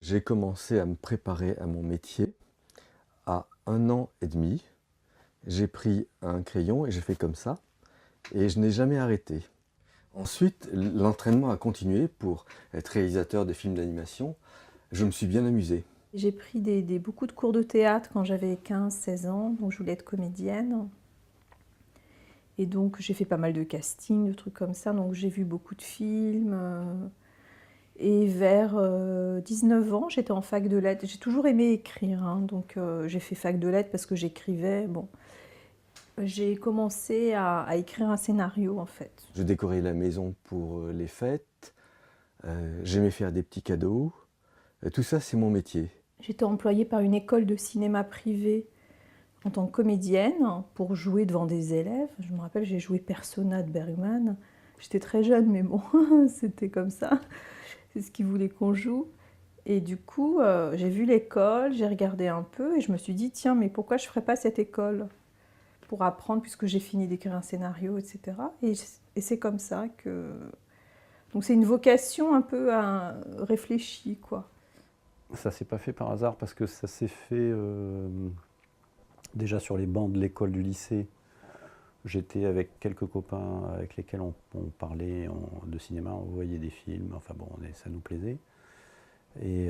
J'ai commencé à me préparer à mon métier à 1 an et demi. J'ai pris un crayon et j'ai fait comme ça, et je n'ai jamais arrêté. Ensuite, l'entraînement a continué pour être réalisateur de films d'animation. Je me suis bien amusé. J'ai pris beaucoup de cours de théâtre quand j'avais 15-16 ans, donc je voulais être comédienne. Et donc j'ai fait pas mal de castings, de trucs comme ça, donc j'ai vu beaucoup de films. Et vers 19 ans, j'étais en fac de lettres. J'ai toujours aimé écrire, hein, donc j'ai fait fac de lettres parce que j'écrivais. Bon, j'ai commencé à écrire un scénario en fait. Je décorais la maison pour les fêtes. J'aimais faire des petits cadeaux. Tout ça, c'est mon métier. J'étais employée par une école de cinéma privée en tant que comédienne pour jouer devant des élèves. Je me rappelle, j'ai joué Persona de Bergman. J'étais très jeune, mais bon, c'était comme ça. C'est ce qu'ils voulaient qu'on joue. Et du coup, j'ai vu l'école, j'ai regardé un peu et je me suis dit, tiens, mais pourquoi je ne ferais pas cette école pour apprendre, puisque j'ai fini d'écrire un scénario, etc. Et c'est comme ça que... Donc c'est une vocation un peu réfléchie, quoi. Ça s'est pas fait par hasard parce que ça s'est fait déjà sur les bancs de l'école du lycée. J'étais avec quelques copains avec lesquels on parlait de cinéma, on voyait des films, enfin bon, ça nous plaisait. Et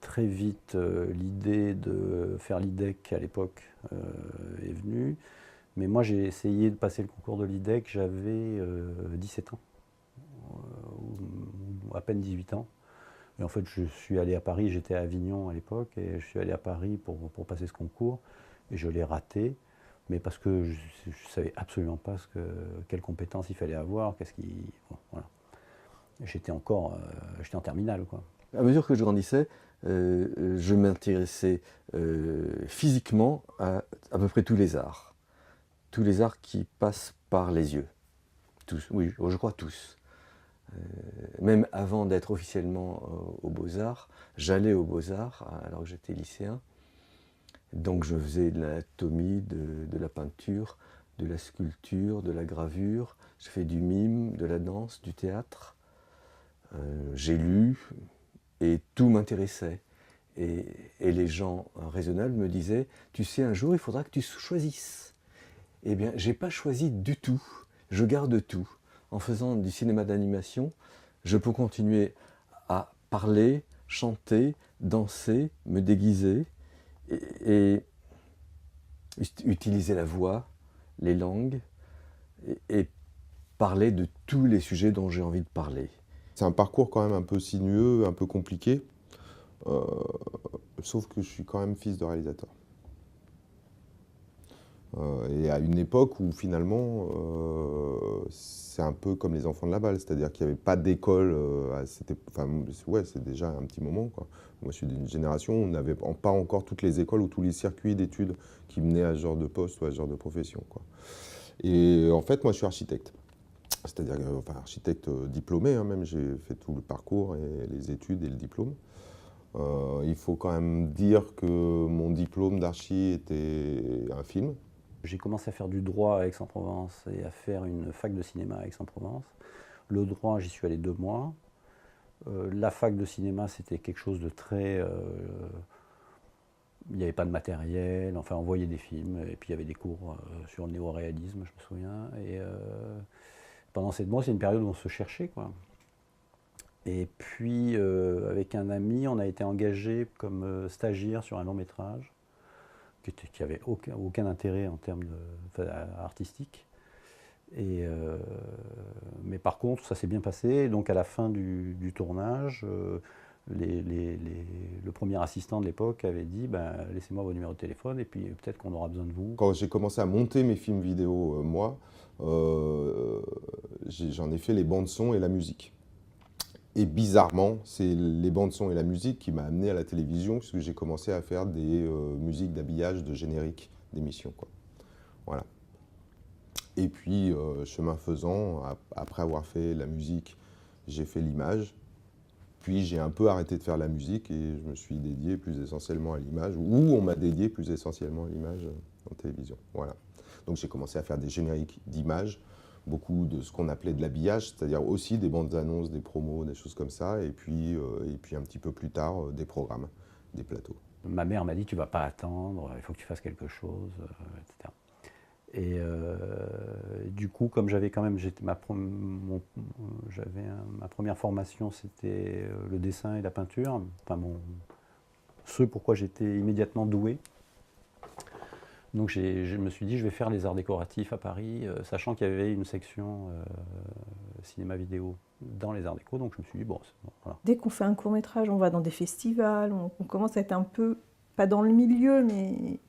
très vite, l'idée de faire l'IDEC à l'époque est venue. Mais moi, j'ai essayé de passer le concours de l'IDEC, j'avais 17 ans, ou à peine 18 ans. Et en fait, je suis allé à Paris, j'étais à Avignon à l'époque, et je suis allé à Paris pour passer ce concours, et je l'ai raté, mais parce que je ne savais absolument pas quelles compétences il fallait avoir, bon, voilà. J'étais en terminale, quoi. À mesure que je grandissais, je m'intéressais physiquement à peu près tous les arts. Tous les arts qui passent par les yeux. Tous, oui, je crois tous. Même avant d'être officiellement aux Beaux-Arts, j'allais aux Beaux-Arts alors que j'étais lycéen. Donc je faisais de l'anatomie, de la peinture, de la sculpture, de la gravure. J'ai fait du mime, de la danse, du théâtre. J'ai lu et tout m'intéressait. Et les gens raisonnables me disaient, tu sais, un jour, il faudra que tu choisisses. Eh bien, j'ai pas choisi du tout. Je garde tout. En faisant du cinéma d'animation, je peux continuer à parler, chanter, danser, me déguiser et utiliser la voix, les langues et parler de tous les sujets dont j'ai envie de parler. C'est un parcours quand même un peu sinueux, un peu compliqué, sauf que je suis quand même fils de réalisateur. Et à une époque où finalement, c'est un peu comme les enfants de la balle, c'est-à-dire qu'il n'y avait pas d'école, enfin, ouais, c'est déjà un petit moment, quoi. Moi, je suis d'une génération où on n'avait pas encore toutes les écoles ou tous les circuits d'études qui menaient à ce genre de poste ou à ce genre de profession, quoi. Et en fait, moi, je suis architecte. C'est-à-dire, enfin, architecte diplômé, hein, même, j'ai fait tout le parcours et les études et le diplôme. Il faut quand même dire que mon diplôme d'archi était un film. J'ai commencé à faire du droit à Aix-en-Provence et à faire une fac de cinéma à Aix-en-Provence. Le droit, j'y suis allé 2 mois. La fac de cinéma, c'était quelque chose de très... il n'y avait pas de matériel, enfin on voyait des films, et puis il y avait des cours sur le néo-réalisme, je me souviens. Et pendant 7 mois, c'est une période où on se cherchait, quoi. Et puis, avec un ami, on a été engagé comme stagiaire sur un long métrage qui n'avait aucun intérêt en termes artistiques. Mais par contre, ça s'est bien passé. Donc, à la fin du tournage, le premier assistant de l'époque avait dit laissez-moi vos numéros de téléphone et puis peut-être qu'on aura besoin de vous. Quand j'ai commencé à monter mes films vidéo, moi, j'en ai fait les bandes son et la musique. Et bizarrement, c'est les bandes son et la musique qui m'a amené à la télévision, puisque j'ai commencé à faire des musiques d'habillage, de générique d'émissions, quoi. Voilà. Et puis, chemin faisant, après avoir fait la musique, j'ai fait l'image. Puis j'ai un peu arrêté de faire la musique et je me suis dédié plus essentiellement à l'image, ou on m'a dédié plus essentiellement à l'image en télévision. Voilà. Donc j'ai commencé à faire des génériques d'images beaucoup de ce qu'on appelait de l'habillage, c'est-à-dire aussi des bandes annonces, des promos, des choses comme ça, et puis un petit peu plus tard, des programmes, des plateaux. Ma mère m'a dit, tu ne vas pas attendre, il faut que tu fasses quelque chose, etc. Et du coup, comme j'avais quand même, ma première formation, c'était le dessin et la peinture, enfin ce pourquoi j'étais immédiatement doué. Donc je me suis dit, je vais faire les arts décoratifs à Paris, sachant qu'il y avait une section cinéma vidéo dans les arts déco, donc je me suis dit, bon, voilà. Dès qu'on fait un court-métrage, on va dans des festivals, on commence à être un peu, pas dans le milieu, mais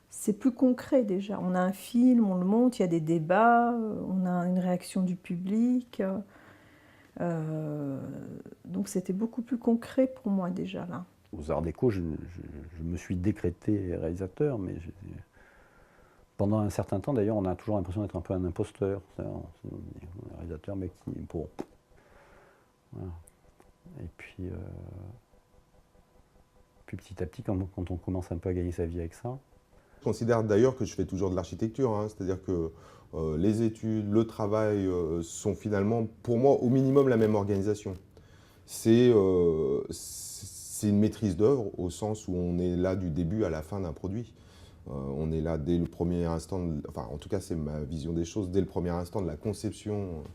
c'est plus concret déjà. On a un film, on le monte, il y a des débats, on a une réaction du public. Donc c'était beaucoup plus concret pour moi déjà là. Aux arts déco, je me suis décrété réalisateur, mais pendant un certain temps, d'ailleurs, on a toujours l'impression d'être un peu un imposteur. C'est un réalisateur, mais qui pour. Voilà. Et puis petit à petit, quand on commence un peu à gagner sa vie avec ça. Je considère d'ailleurs que je fais toujours de l'architecture, hein, c'est-à-dire que les études, le travail sont finalement, pour moi, au minimum la même organisation. C'est une maîtrise d'œuvre au sens où on est là du début à la fin d'un produit. On est là dès le premier instant, enfin en tout cas c'est ma vision des choses, dès le premier instant de la conception,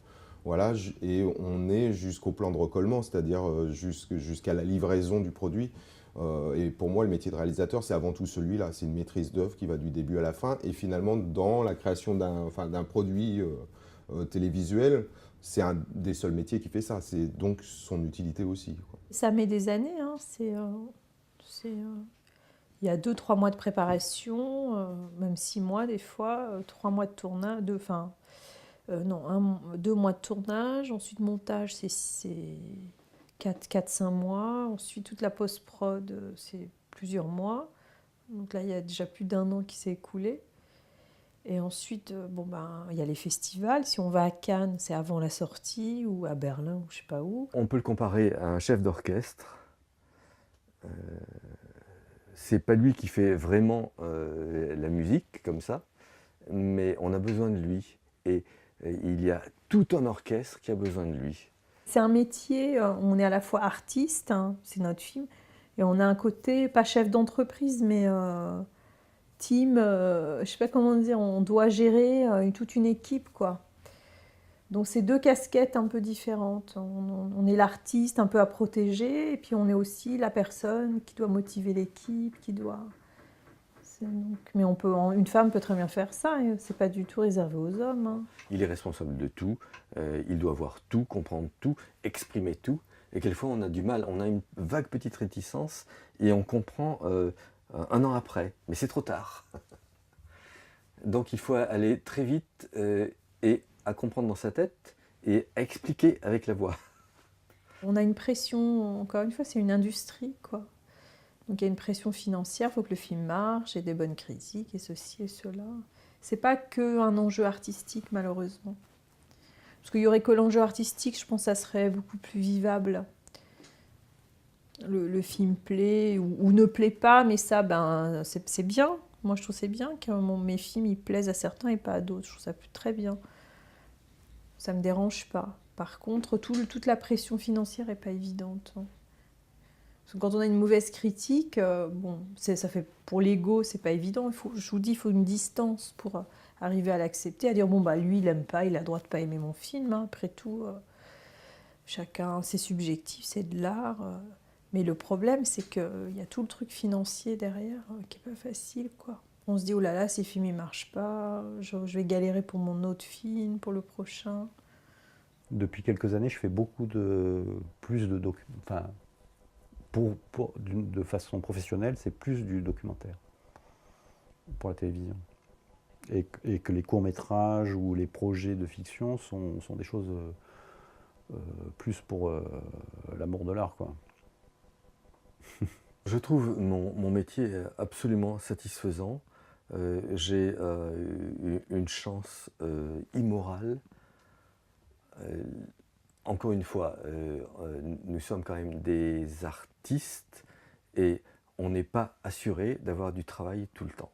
voilà, et on est jusqu'au plan de recollement, c'est-à-dire jusqu'à la livraison du produit. Et pour moi, le métier de réalisateur, c'est avant tout celui-là. C'est une maîtrise d'œuvre qui va du début à la fin. Et finalement, dans la création d'un produit télévisuel, c'est un des seuls métiers qui fait ça. C'est donc son utilité aussi, quoi. Ça met des années, hein. Il y a 2-3 mois de préparation, même 6 mois des fois, 3 mois de tournage, 2 mois de tournage, ensuite montage, c'est 4-5 mois, ensuite toute la post-prod, c'est plusieurs mois. Donc là, il y a déjà plus d'1 an qui s'est écoulé. Et ensuite, il y a les festivals. Si on va à Cannes, c'est avant la sortie, ou à Berlin, ou je sais pas où. On peut le comparer à un chef d'orchestre. C'est pas lui qui fait vraiment la musique comme ça, mais on a besoin de lui. Et il y a tout un orchestre qui a besoin de lui. C'est un métier, on est à la fois artiste, hein, c'est notre film, et on a un côté, pas chef d'entreprise, mais team, je sais pas comment dire, on doit gérer toute une équipe, quoi. Donc c'est 2 casquettes un peu différentes. On est l'artiste un peu à protéger, et puis on est aussi la personne qui doit motiver l'équipe, qui doit... Mais une femme peut très bien faire ça, et c'est pas du tout réservé aux hommes, hein. Il est responsable de tout, il doit voir tout, comprendre tout, exprimer tout. Et quelquefois on a du mal, on a une vague petite réticence et on comprend 1 an après, mais c'est trop tard. Donc il faut aller très vite et à comprendre dans sa tête et à expliquer avec la voix. On a une pression, encore une fois, c'est une industrie, quoi. Donc il y a une pression financière, il faut que le film marche, ait des bonnes critiques, et ceci et cela. C'est pas qu'un enjeu artistique, malheureusement. Parce qu'il y aurait que l'enjeu artistique, je pense que ça serait beaucoup plus vivable. Le film plaît ou ne plaît pas, mais ça, c'est bien. Moi, je trouve que c'est bien que mes films ils plaisent à certains et pas à d'autres. Je trouve ça très bien. Ça me dérange pas. Par contre, toute la pression financière est pas évidente. Parce que quand on a une mauvaise critique, ça fait pour l'ego, c'est pas évident. Je vous dis, il faut une distance pour arriver à l'accepter, à dire lui, il aime pas, il a le droit de pas aimer mon film. Hein. Après tout, chacun, c'est subjectif, c'est de l'art. Mais le problème, c'est qu'il y a tout le truc financier derrière qui est pas facile, quoi. On se dit, oh là là, ces films ils marchent pas, je vais galérer pour mon autre film, pour le prochain. Depuis quelques années, je fais beaucoup de de façon professionnelle, c'est plus du documentaire pour la télévision. Et que les courts-métrages ou les projets de fiction sont des choses plus pour l'amour de l'art, quoi. Je trouve mon métier absolument satisfaisant. J'ai une chance immorale. Encore une fois, nous sommes quand même des artistes et on n'est pas assuré d'avoir du travail tout le temps.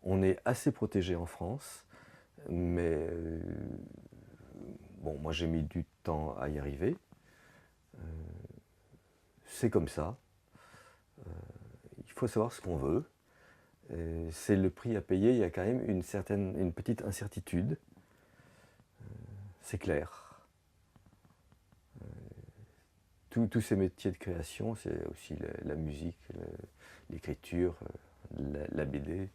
On est assez protégé en France, mais Bon, moi j'ai mis du temps à y arriver. C'est comme ça. Il faut savoir ce qu'on veut. C'est le prix à payer. Il y a quand même une petite incertitude. C'est clair. Tous ces métiers de création, c'est aussi la musique, l'écriture, la BD.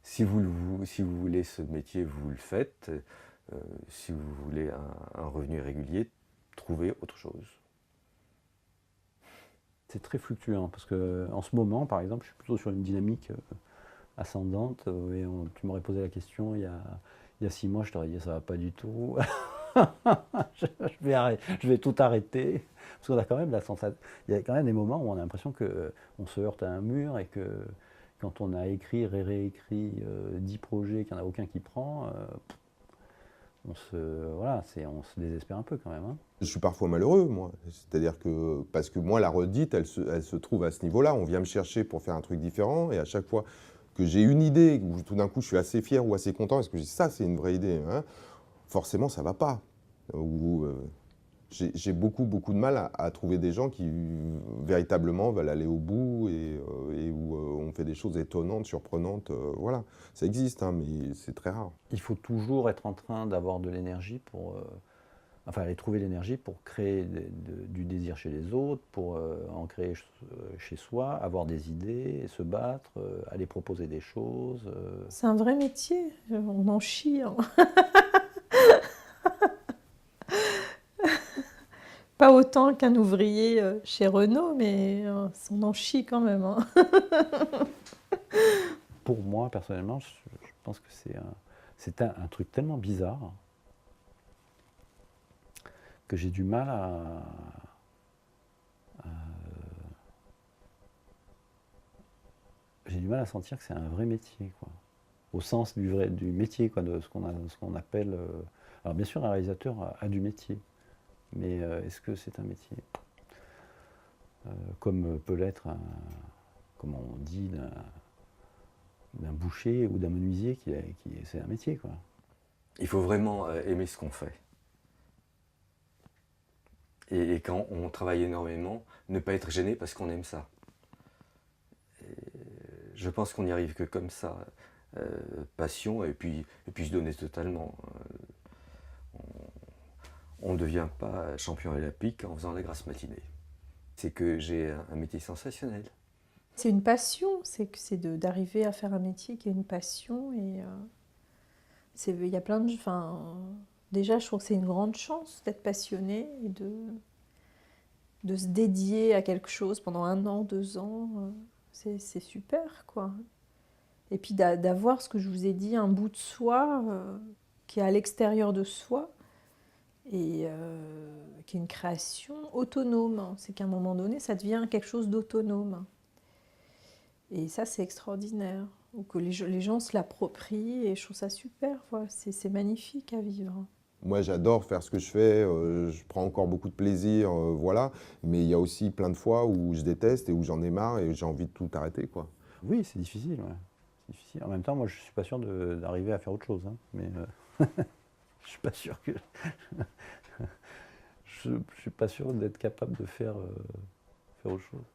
Si vous voulez ce métier, vous le faites. Si vous voulez un revenu régulier, trouvez autre chose. C'est très fluctuant parce que en ce moment, par exemple, je suis plutôt sur une dynamique ascendante. Et tu m'aurais posé la question il y a 6 mois, je t'aurais dit ça va pas du tout. Je vais tout arrêter. Parce qu'on a quand même la sensation. Il y a quand même des moments où on a l'impression qu'on se heurte à un mur et que quand on a écrit, réécrit 10 projets, qu'il n'y en a aucun qui prend, on se désespère un peu quand même. Hein. Je suis parfois malheureux, moi. C'est-à-dire que, parce que moi, la redite, elle se trouve à ce niveau-là. On vient me chercher pour faire un truc différent, et à chaque fois que j'ai une idée, où tout d'un coup je suis assez fier ou assez content, parce que je dis ça, c'est une vraie idée, hein, forcément ça va pas. J'ai beaucoup de mal à trouver des gens qui véritablement veulent aller au bout et où on fait des choses étonnantes, surprenantes. Voilà, ça existe, hein, mais c'est très rare. Il faut toujours être en train d'avoir de l'énergie pour... Enfin, aller trouver l'énergie pour créer du désir chez les autres, pour en créer chez soi, avoir des idées, se battre, aller proposer des choses. C'est un vrai métier, on en chie. Hein. Pas autant qu'un ouvrier chez Renault, mais on en chie quand même. Hein. Pour moi, personnellement, je pense que c'est un truc tellement bizarre que j'ai du mal à sentir que c'est un vrai métier, quoi. Au sens du métier, quoi, de ce qu'on appelle... alors bien sûr, un réalisateur a du métier, mais est-ce que c'est un métier comme peut l'être, comme on dit, d'un boucher ou d'un menuisier, c'est un métier, quoi. Il faut vraiment aimer ce qu'on fait. Et quand on travaille énormément, ne pas être gêné parce qu'on aime ça. Et je pense qu'on n'y arrive que comme ça. Passion et puis se donner totalement. On ne devient pas champion olympique en faisant la grasse matinée. C'est que j'ai un métier sensationnel. C'est une passion, c'est d'arriver à faire un métier qui est une passion. Et il y a plein de... déjà, je trouve que c'est une grande chance d'être passionné et de se dédier à quelque chose pendant 1 an, 2 ans. C'est super, quoi. Et puis d'avoir, ce que je vous ai dit, un bout de soi qui est à l'extérieur de soi et qui est une création autonome. C'est qu'à un moment donné, ça devient quelque chose d'autonome. Et ça, c'est extraordinaire. Ou que les gens se l'approprient et je trouve ça super. Voilà. C'est magnifique à vivre. Moi, j'adore faire ce que je fais, je prends encore beaucoup de plaisir, voilà. Mais il y a aussi plein de fois où je déteste et où j'en ai marre et j'ai envie de tout arrêter, quoi. Oui, c'est difficile, ouais. C'est difficile. En même temps, moi, je suis pas sûr d'arriver à faire autre chose, hein. Mais je suis pas sûr que... je suis pas sûr d'être capable de faire autre chose.